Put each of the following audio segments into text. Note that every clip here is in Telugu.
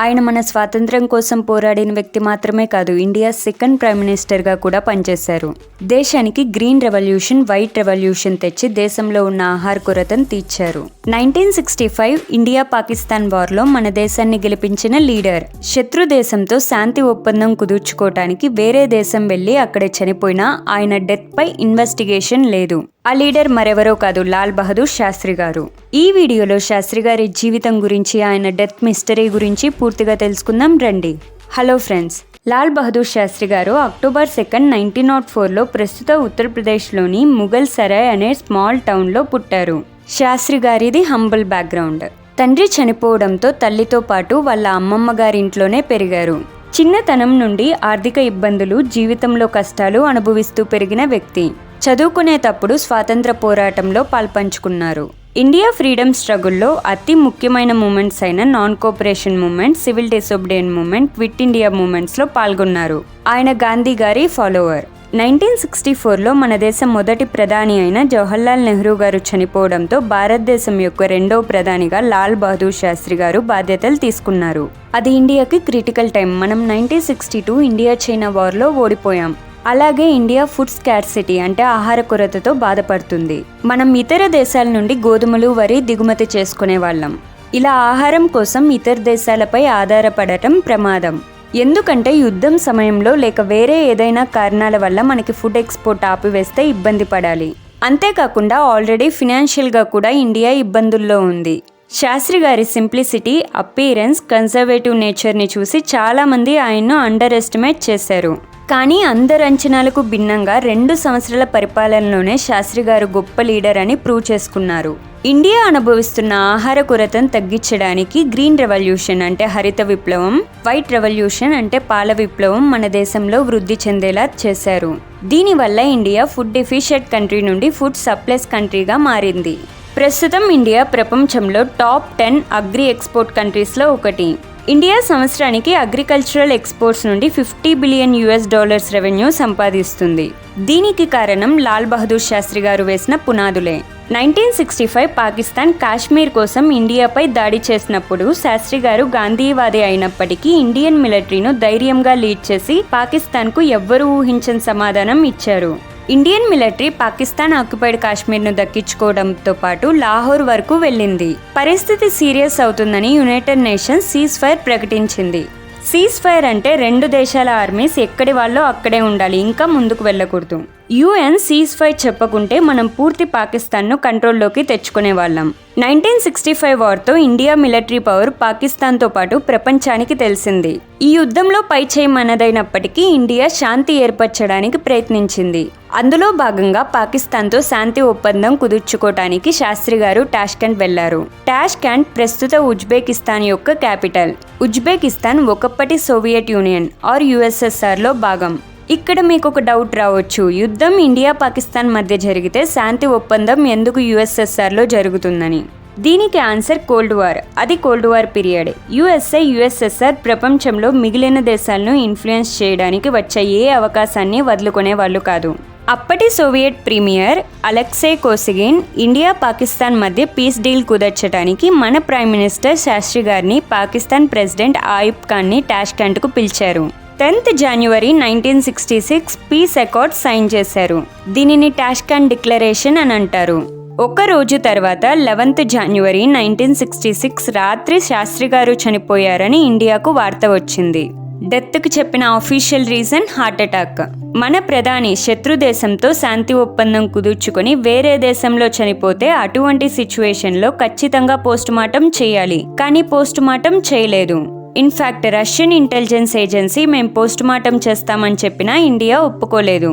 ఆయన మన స్వాతంత్ర్యం కోసం పోరాడిన వ్యక్తి మాత్రమే కాదు, ఇండియా సెకండ్ ప్రైమ్ మినిస్టర్గా కూడా పనిచేశారు. దేశానికి గ్రీన్ రెవల్యూషన్, వైట్ రెవల్యూషన్ తెచ్చి దేశంలో ఉన్న ఆహార కొరతను తీర్చారు. 1965 ఇండియా పాకిస్తాన్ వార్లో మన దేశాన్ని గెలిపించిన లీడర్. శత్రు దేశంతో శాంతి ఒప్పందం కుదుర్చుకోవటానికి వేరే దేశం వెళ్లి అక్కడే చనిపోయినా ఆయన డెత్ పై ఇన్వెస్టిగేషన్ లేదు. ఆ లీడర్ మరెవరో కాదు, లాల్ బహదూర్ శాస్త్రి గారు. ఈ వీడియోలో శాస్త్రి గారి జీవితం గురించి, ఆయన డెత్ మిస్టరీ గురించి పూర్తిగా తెలుసుకుందాం రండి. హలో ఫ్రెండ్స్, లాల్ బహదూర్ శాస్త్రి గారు అక్టోబర్ 2, 1904లో ప్రస్తుత ఉత్తరప్రదేశ్లోని ముఘల్ సరాయ్ అనే స్మాల్ టౌన్లో పుట్టారు. శాస్త్రి గారిది హంబుల్ బ్యాక్గ్రౌండ్. తండ్రి చనిపోవడంతో తల్లితో పాటు వాళ్ళ అమ్మమ్మ గారింట్లోనే పెరిగారు. చిన్నతనం నుండి ఆర్థిక ఇబ్బందులు, జీవితంలో కష్టాలు అనుభవిస్తూ పెరిగిన వ్యక్తి. చదువుకునేటప్పుడు స్వాతంత్ర పోరాటంలో పాల్పంచుకున్నారు. ఇండియా ఫ్రీడమ్ స్ట్రగుల్లో అతి ముఖ్యమైన మూమెంట్స్ అయిన non cooperation movement, civil disobedience movement, quit India మూమెంట్స్లో పాల్గొన్నారు. ఆయన గాంధీ గారి ఫాలోవర్. 1964లో మన దేశం మొదటి ప్రధాని అయిన జవహర్లాల్ నెహ్రూ గారు చనిపోవడంతో భారతదేశం యొక్క రెండవ ప్రధానిగా లాల్ బహదూర్ శాస్త్రి గారు బాధ్యతలు తీసుకున్నారు. అది ఇండియాకి క్రిటికల్ టైం. మనం 1962 ఇండియా చైనా వార్లో ఓడిపోయాం. అలాగే ఇండియా ఫుడ్ స్కార్సిటీ అంటే ఆహార కొరతతో బాధపడుతుంది. మనం ఇతర దేశాల నుండి గోధుమలు, వరి దిగుమతి చేసుకునే వాళ్ళం. ఇలా ఆహారం కోసం ఇతర దేశాలపై ఆధారపడటం ప్రమాదం. ఎందుకంటే యుద్ధం సమయంలో లేక వేరే ఏదైనా కారణాల వల్ల మనకి ఫుడ్ ఎక్స్పోర్ట్ ఆపివేస్తే ఇబ్బంది పడాలి. అంతేకాకుండా ఆల్రెడీ ఫినాన్షియల్గా కూడా ఇండియా ఇబ్బందుల్లో ఉంది. శాస్త్రి గారి సింప్లిసిటీ, అపీరెన్స్, కన్జర్వేటివ్ నేచర్ని చూసి చాలామంది ఆయన్ను అండర్ ఎస్టిమేట్ చేశారు. కానీ అందరి అంచనాలకు భిన్నంగా 2 సంవత్సరాల పరిపాలనలోనే శాస్త్రి గారు గొప్ప లీడర్ అని ప్రూవ్ చేసుకున్నారు. ఇండియా అనుభవిస్తున్న ఆహార కొరతను తగ్గించడానికి గ్రీన్ రెవల్యూషన్ అంటే హరిత విప్లవం, వైట్ రెవల్యూషన్ అంటే పాల విప్లవం మన దేశంలో వృద్ధి చెందేలా చేశారు. దీనివల్ల ఇండియా ఫుడ్ డెఫిషియెంట్ కంట్రీ నుండి ఫుడ్ సప్లైస్ కంట్రీగా మారింది. ప్రస్తుతం ఇండియా ప్రపంచంలో టాప్ 10 అగ్రి ఎక్స్పోర్ట్ కంట్రీస్లో ఒకటి. ఇండియా సంవత్సరానికి అగ్రికల్చరల్ ఎక్స్పోర్ట్స్ నుండి $50 బిలియన్ రెవెన్యూ సంపాదిస్తుంది. దీనికి కారణం లాల్ బహదూర్ శాస్త్రి గారు వేసిన పునాదులే. 1965 పాకిస్తాన్ కాశ్మీర్ కోసం ఇండియాపై దాడి చేసినప్పుడు శాస్త్రి గారు గాంధీవాది అయినప్పటికీ ఇండియన్ మిలిటరీను ధైర్యంగా లీడ్ చేసి పాకిస్తాన్కు ఎవ్వరూ ఊహించని సమాధానం ఇచ్చారు. ఇండియన్ మిలిటరీ పాకిస్తాన్ ఆక్యుపైడ్ కాశ్మీర్ను దక్కించుకోవడంతో పాటు లాహోర్ వరకు వెళ్ళింది. పరిస్థితి సీరియస్ అవుతుందని యునైటెడ్ నేషన్స్ సీజ్ ఫైర్ ప్రకటించింది. సీజ్ ఫైర్ అంటే 2 దేశాల ఆర్మీస్ ఎక్కడి వాళ్ళో అక్కడే ఉండాలి, ఇంకా ముందుకు వెళ్ళకూడదు. UN సీజ్ ఫైర్ చెప్పకుంటే మనం పూర్తి పాకిస్తాన్ను కంట్రోల్లోకి తెచ్చుకునే వాళ్ళం. 1965 వార్తో ఇండియా మిలిటరీ పవర్ పాకిస్తాన్తో పాటు ప్రపంచానికి తెలిసింది. ఈ యుద్ధంలో పైచేయి మనదైనప్పటికీ ఇండియా శాంతి ఏర్పరచడానికి ప్రయత్నించింది. అందులో భాగంగా పాకిస్తాన్తో శాంతి ఒప్పందం కుదుర్చుకోవటానికి శాస్త్రి గారు టాష్కెంట్ వెళ్లారు. టాష్కెంట్ ప్రస్తుత ఉజ్బెకిస్తాన్ యొక్క క్యాపిటల్. ఉజ్బెకిస్తాన్ ఒకప్పటి సోవియట్ యూనియన్ ఆర్ USSRలో భాగం. ఇక్కడ మీకు ఒక డౌట్ రావచ్చు, యుద్ధం ఇండియా పాకిస్తాన్ మధ్య జరిగితే శాంతి ఒప్పందం ఎందుకు USSRలో జరుగుతుందని. దీనికి ఆన్సర్ కోల్డ్ వార్. అది కోల్డ్ వార్ పీరియడ్. USSR ప్రపంచంలో మిగిలిన దేశాలను ఇన్ఫ్లుయెన్స్ చేయడానికి వచ్చే ఏ అవకాశాన్ని వదులుకునే వాళ్ళు కాదు. అప్పటి Soviet premier అలెక్సే Kosygin India Pakistan మధ్య పీస్ డీల్ కుదర్చడానికి మన ప్రైమ్ మినిస్టర్ శాస్త్రి గారిని పాకిస్తాన్ ప్రెసిడెంట్ ఆయుబ్ ఖాన్ని టాష్కెంట్కు పిలిచారు. 10th జనవరి 1966 పీస్ అకార్డ్ సైన్ చేశారు. దీనిని టాష్కెంట్ డిక్లరేషన్ అని అంటారు. ఒక రోజు తర్వాత 11th జనవరి 1966 రాత్రి శాస్త్రి గారు చనిపోయారని ఇండియాకు వార్త వచ్చింది. డెత్కు చెప్పిన అఫీషియల్ రీజన్ హార్ట్ అటాక్. మన ప్రధాని శత్రు దేశంతో శాంతి ఒప్పందం కుదుర్చుకొని వేరే దేశంలో చనిపోతే అటువంటి సిచ్యువేషన్లో ఖచ్చితంగా పోస్టుమార్టం చేయాలి, కానీ పోస్టుమార్టం చేయలేదు. ఇన్ఫాక్ట్ రష్యన్ ఇంటెలిజెన్స్ ఏజెన్సీ మేము పోస్టుమార్టం చేస్తామని చెప్పినా ఇండియా ఒప్పుకోలేదు.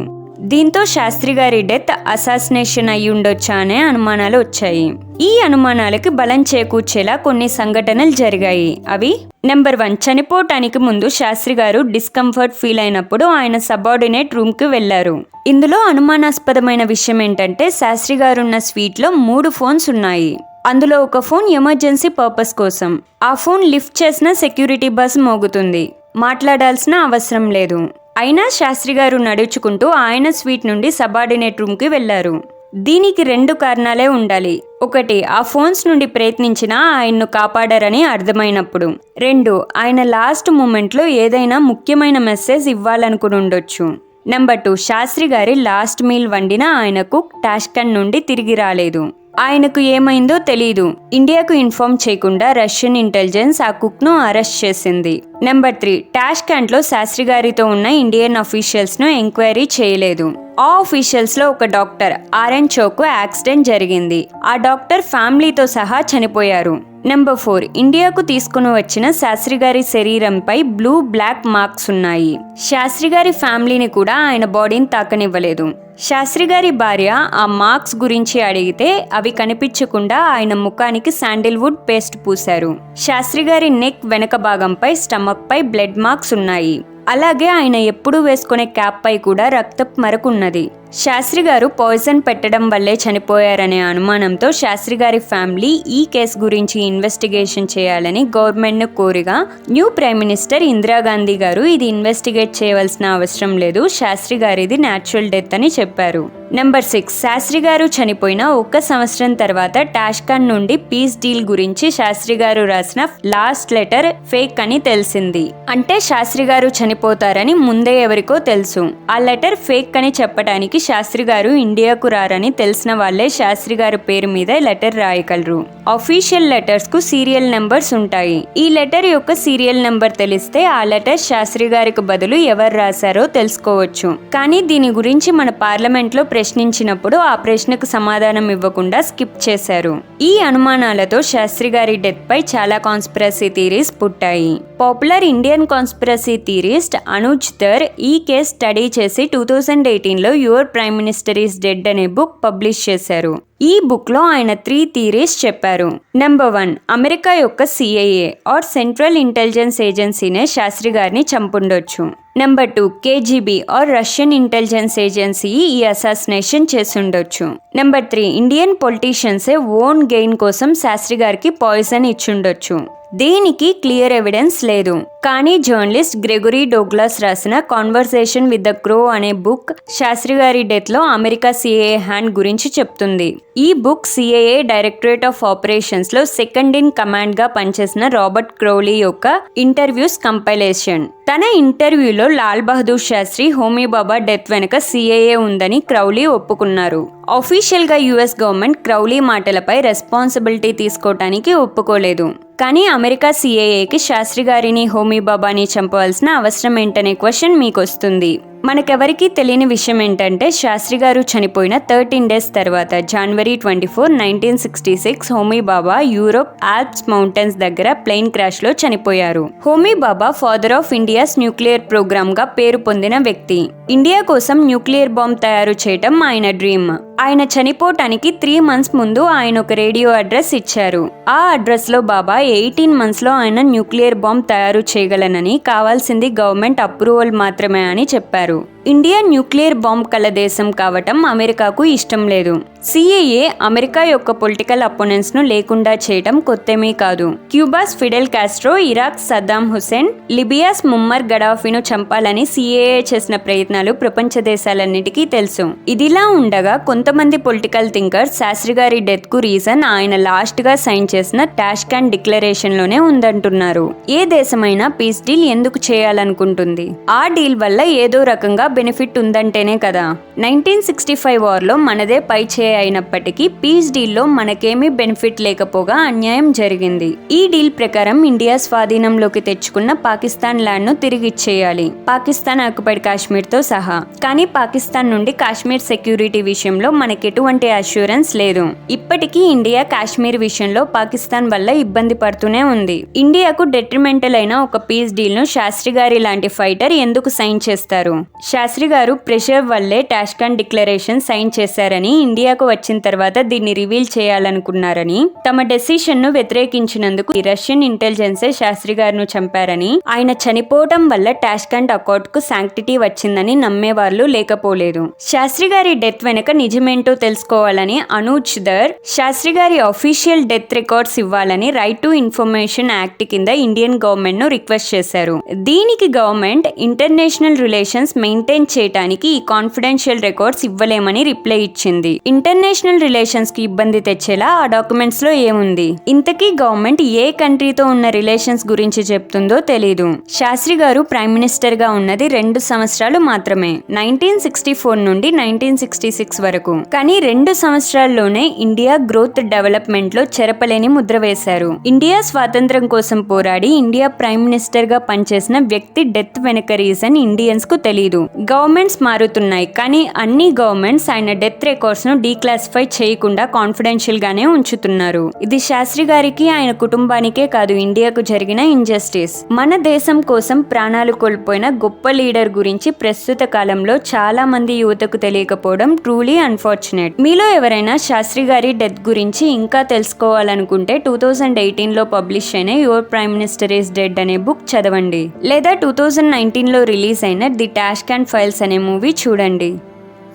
దీంతో శాస్త్రి గారి డెత్ అసాసినేషన్ అయి ఉండొచ్చా అనే అనుమానాలు వచ్చాయి. ఈ అనుమానాలకి బలం చేకూర్చేలా కొన్ని సంఘటనలు జరిగాయి. అవి: నెంబర్ 1, చనిపోవటానికి ముందు శాస్త్రి గారు డిస్కంఫర్ట్ ఫీల్ అయినప్పుడు ఆయన సబార్డినేట్ రూమ్కి వెళ్లారు. ఇందులో అనుమానాస్పదమైన విషయం ఏంటంటే శాస్త్రి గారున్న స్వీట్లో 3 ఫోన్స్ ఉన్నాయి. అందులో ఒక ఫోన్ ఎమర్జెన్సీ పర్పస్ కోసం. ఆ ఫోన్ లిఫ్ట్ చేసిన సెక్యూరిటీ బస్ మోగుతుంది. మాట్లాడాల్సిన అవసరం లేదు. అయినా శాస్త్రి గారు నడుచుకుంటూ ఆయన స్వీట్ నుండి సబార్డినేట్ రూమ్కి వెళ్లారు. దీనికి 2 కారణాలే ఉండాలి. ఒకటి, ఆ ఫోన్స్ నుండి ప్రయత్నించినా ఆయన్ను కాపాడారని అర్థమైనప్పుడు. 2, ఆయన లాస్ట్ మూమెంట్లో ఏదైనా ముఖ్యమైన మెసేజ్ ఇవ్వాలనుకుని ఉండొచ్చు. నెంబర్ 2, శాస్త్రి గారి లాస్ట్ మీల్ వండిన ఆయనకు టాష్కెంట్ నుండి తిరిగి రాలేదు. ఆయనకు ఏమైందో తెలీదు. ఇండియాకు ఇన్ఫార్మ్ చేయకుండా రష్యన్ ఇంటెలిజెన్స్ ఆ కుక్ను అరెస్ట్ చేసింది. నెంబర్ 3, టాష్కెంట్లో శాస్త్రి గారితో ఉన్న ఇండియన్ అఫీషియల్స్ను ఎంక్వైరీ చేయలేదు. ఆ అఫీషియల్స్లో ఒక డాక్టర్ ఆర్ఎన్ చోకు యాక్సిడెంట్ జరిగింది. ఆ డాక్టర్ ఫ్యామిలీతో సహా చనిపోయారు. నెంబర్ 4, ఇండియాకు తీసుకుని వచ్చిన శాస్త్రి గారి శరీరంపై బ్లూ బ్లాక్ మార్క్స్ ఉన్నాయి. శాస్త్రి గారి ఫ్యామిలీని కూడా ఆయన బాడీని తాకనివ్వలేదు. శాస్త్రి గారి భార్య ఆ మార్క్స్ గురించి అడిగితే అవి కనిపించకుండా ఆయన ముఖానికి శాండిల్వుడ్ పేస్ట్ పూశారు. శాస్త్రి గారి నెక్ వెనక భాగంపై స్టమక్ పై బ్లడ్ మార్క్స్ ఉన్నాయి. అలాగే ఆయన ఎప్పుడూ వేసుకునే క్యాప్ పై కూడా రక్తపు మరక ఉన్నది. శాస్త్రి గారు పాయిజన్ పెట్టడం వల్లే చనిపోయారనే అనుమానంతో శాస్త్రి గారి ఫ్యామిలీ ఈ కేసు గురించి ఇన్వెస్టిగేషన్ చేయాలని గవర్నమెంట్ను కోరిగా న్యూ ప్రైమ్ మినిస్టర్ ఇందిరాగాంధీ గారు ఇది ఇన్వెస్టిగేట్ చేయవలసిన అవసరం లేదు, శాస్త్రి గారిది న్యాచురల్ డెత్ అని చెప్పారు. నెంబర్ 6, శాస్త్రి గారు చనిపోయిన 1 సంవత్సరం తర్వాత టాష్కెంట్ నుండి పీస్ డీల్ గురించి శాస్త్రి గారు రాసిన లాస్ట్ లెటర్ ఫేక్ అని తెలిసింది. అంటే శాస్త్రి గారు చనిపోతారని ముందే ఎవరికో తెలుసు. ఆ లెటర్ ఫేక్ అని చెప్పడానికి శాస్త్రి గారు ఇండియాకు రారని తెలిసిన వాళ్లే శాస్త్రి గారి పేరు మీద లెటర్ రాయగలరు. అఫీషియల్ లెటర్స్ కు సీరియల్ నెంబర్స్ ఉంటాయి. ఈ లెటర్ యొక్క సీరియల్ నెంబర్ తెలిస్తే ఆ లెటర్ శాస్త్రి గారికి బదులు ఎవరు రాశారో తెలుసుకోవచ్చు. కానీ దీని గురించి మన పార్లమెంట్ లో ప్రశ్నించినప్పుడు ఆ ప్రశ్నకు సమాధానం ఇవ్వకుండా స్కిప్ చేశారు. ఈ అనుమానాలతో శాస్త్రి గారి డెత్ పై చాలా కాన్స్పిరసీ థియరీస్ పుట్టాయి. Popular Indian conspiracy theorist Anuj Dhar ఈ కేసు స్టడీ చేసి 2018లో your prime minister is dead అనే బుక్ పబ్లిష్ చేశారు. ఈ బుక్ లో ఆయన 3 థియరీస్ చెప్పారు. నెంబర్ 1, అమెరికా యొక్క సిఐఏ ఆర్ సెంట్రల్ ఇంటెలిజెన్స్ ఏజెన్సీనే శాస్త్రి గారిని చంపుండొచ్చు. Number 2, KGB or Russian intelligence agency ఈ అసాసినేషన్ చేసుండొచ్చు. నెంబర్ 3, ఇండియన్ పొలిటీషియన్సే ఓన్ గెయిన్ కోసం శాస్త్రి గారికి పాయిజన్ ఇచ్చుండొచ్చు. దీనికి క్లియర్ ఎవిడెన్స్ లేదు. కానీ జర్నలిస్ట్ గ్రెగరీ డోగ్లాస్ రాసిన కాన్వర్సేషన్ విత్ ద క్రో అనే బుక్ శాస్త్రి గారి డెత్ లో అమెరికా సిఐఏ హ్యాండ్ గురించి చెప్తుంది. ఈ book CIA directorate of operations లో సెకండ్ ఇన్ కమాండ్ గా పనిచేసిన రాబర్ట్ క్రౌలీ యొక్క ఇంటర్వ్యూస్ కంపైలేషన్. తన ఇంటర్వ్యూలో లాల్ బహదూర్ శాస్త్రి, హోమీ బాబా డెత్ వెనుక సిఐఏ ఉందని క్రౌలీ ఒప్పుకున్నారు. అఫీషియల్ గా యుఎస్ గవర్నమెంట్ క్రౌలీ మాటలపై రెస్పాన్సిబిలిటీ తీసుకోవటానికి ఒప్పుకోలేదు. కానీ అమెరికా సిఐఏకి శాస్త్రి గారిని, హోమీ బాబాని చంపవలసిన అవసరం ఏంటనే క్వశ్చన్ మీకు వస్తుంది. మనకెవరికీ తెలియని విషయం ఏంటంటే శాస్త్రి గారు చనిపోయిన 13 days తర్వాత జనవరి 24, 1966 Homi Bhabha Europe Alps mountains దగ్గర ప్లేన్ క్రాష్ లో చనిపోయారు. Homi Bhabha father of India's nuclear programme గా పేరు పొందిన వ్యక్తి. ఇండియా కోసం న్యూక్లియర్ బాంబ్ తయారు చేయటం ఆయన డ్రీమ్. ఆయన చనిపోవటానికి 3 months ముందు ఆయన ఒక రేడియో అడ్రస్ ఇచ్చారు. ఆ అడ్రస్ లో బాబా 18 months లో ఆయన న్యూక్లియర్ బాంబ్ తయారు చేయగలనని, కావాల్సింది గవర్నమెంట్ అప్రూవల్ మాత్రమే అని చెప్పారు. ఇండియా న్యూక్లియర్ బాంబ్ కల దేశం కావటం అమెరికాకు ఇష్టం లేదు. సిఐఏ అమెరికా యొక్క పొలిటికల్ అపోనెంట్స్ ను లేకుండా చేయటం కొత్తేమీ కాదు. Cuba's Fidel Castro, Iraq Saddam Hussein, Libya's Muammar గడాఫీను చంపాలని సిఐఏ చేసిన ప్రయత్నాలు ప్రపంచ దేశాలన్నిటికీ తెలుసు. ఇదిలా ఉండగా కొంతమంది పొలిటికల్ థింకర్స్ శాస్త్రి గారి డెత్ కు రీజన్ ఆయన లాస్ట్ గా సైన్ చేసిన టాష్కెంట్ డిక్లరేషన్ లోనే ఉందంటున్నారు. ఏ దేశమైనా పీస్ డీల్ ఎందుకు చేయాలనుకుంటుంది? ఆ డీల్ వల్ల ఏదో రకంగా బెనిఫిట్ ఉందంటేనే కదా. 1965 వార్లో మనదే పై చేయి అయినప్పటికీ పీస్ డీల్ లో మనకేమీ బెనిఫిట్ లేకపోగా అన్యాయం జరిగింది. ఈ డీల్ ప్రకారం ఇండియా స్వాధీనంలోకి తెచ్చుకున్న పాకిస్తాన్ ల్యాండ్ ను తిరిగి ఇచ్చేయాలి, పాకిస్తాన్ ఆక్యుపైడ్ కాశ్మీర్ తో సహా. కానీ పాకిస్తాన్ నుండి కాశ్మీర్ సెక్యూరిటీ విషయంలో మనకెటువంటి అష్యూరెన్స్ లేదు. ఇప్పటికీ ఇండియా కాశ్మీర్ విషయంలో పాకిస్తాన్ వల్ల ఇబ్బంది పడుతూనే ఉంది. ఇండియాకు డెట్రిమెంటల్ అయిన ఒక పీస్ డీల్ ను శాస్త్రి గారి లాంటి ఫైటర్ ఎందుకు సైన్ చేస్తారు? శాస్త్రి గారు ప్రెషర్ వల్లే టాష్కెంట్ డిక్లరేషన్ సైన్ చేశారని, ఇండియాకు వచ్చిన తర్వాత దీన్ని రివీల్ చేయాలనుకున్నారని, తమ డెసిషన్ ను వ్యతిరేకించినందుకు రష్యన్ ఇంటెలిజెన్సే శాస్త్రి గారిని చంపారని, ఆయన చనిపోవటం వల్ల టాష్కెంట్ అకార్డ్ కు శాంక్టిటీ వచ్చిందని నమ్మేవాళ్ళు లేకపోలేదు. శాస్త్రి గారి డెత్ వెనక నిజమేంటో తెలుసుకోవాలని అనూజ్ ధర్ శాస్త్రి గారి అఫీషియల్ డెత్ రికార్డ్స్ ఇవ్వాలని రైట్ టు ఇన్ఫర్మేషన్ యాక్ట్ కింద ఇండియన్ గవర్నమెంట్ ను రిక్వెస్ట్ చేశారు. దీనికి government international relations maintain maintain చేయడానికి ఈ కాన్ఫిడెన్షియల్ రికార్డ్స్ ఇవ్వలేమని రిప్లై ఇచ్చింది. ఇంటర్నేషనల్ రిలేషన్స్ కి ఇబ్బంది తెచ్చేలా ఆ డాక్యుమెంట్స్ లో ఏముంది? ఇంతకీ గవర్నమెంట్ ఏ కంట్రీతో ఉన్న రిలేషన్స్ గురించి చెప్తుందో తెలీదు. శాస్త్రి గారు ప్రైమ్ మినిస్టర్ గా ఉన్నది 2 సంవత్సరాలు మాత్రమే, 1964 నుండి 1966 వరకు. కానీ 2 సంవత్సరాల్లోనే ఇండియా గ్రోత్ డెవలప్మెంట్ లో చెరపలేని ముద్ర వేశారు. ఇండియా స్వాతంత్రం కోసం పోరాడి ఇండియా ప్రైమ్ మినిస్టర్ గా పనిచేసిన వ్యక్తి డెత్ వెనుక రీజన్ ఇండియన్స్ కు తెలీదు. గవర్నమెంట్స్ మారుతున్నాయి, కానీ అన్ని గవర్నమెంట్స్ ఆయన డెత్ రికార్డ్స్ ను డీక్లాసిఫై చేయకుండా కాన్ఫిడెన్షియల్ గానే ఉంచుతున్నారు. ఇది శాస్త్రి గారికి, ఆయన కుటుంబానికే కాదు, ఇండియాకు జరిగిన ఇంజస్టిస్. మన దేశం కోసం ప్రాణాలు కోల్పోయిన గొప్ప లీడర్ గురించి ప్రస్తుత కాలంలో చాలా మంది యువతకు తెలియకపోవడం ట్రూలీ అన్ఫార్చునేట్. మీలో ఎవరైనా శాస్త్రి గారి డెత్ గురించి ఇంకా తెలుసుకోవాలనుకుంటే 2018లో పబ్లిష్ అయిన your prime minister is dead అనే బుక్ చదవండి, లేదా 2019లో రిలీజ్ అయిన ది టాష్కెంట్ ఫైల్స్ అనే మూవీ చూడండి.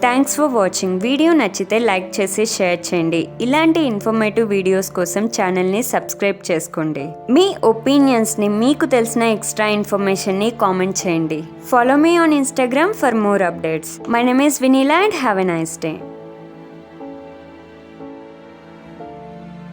Thanks for watching. వీడియో నచ్చితే లైక్ చేసి షేర్ చేయండి. ఇలాంటి ఇన్ఫర్మేటివ్ వీడియోస్ కోసం ఛానల్ని సబ్స్క్రైబ్ చేసుకోండి. మీ ఒపీనియన్స్ని, మీకు తెలిసిన ఎక్స్ట్రా ఇన్ఫర్మేషన్ని కామెంట్ చేయండి. Follow me on Instagram for more updates. My name is Vinila and have a nice day.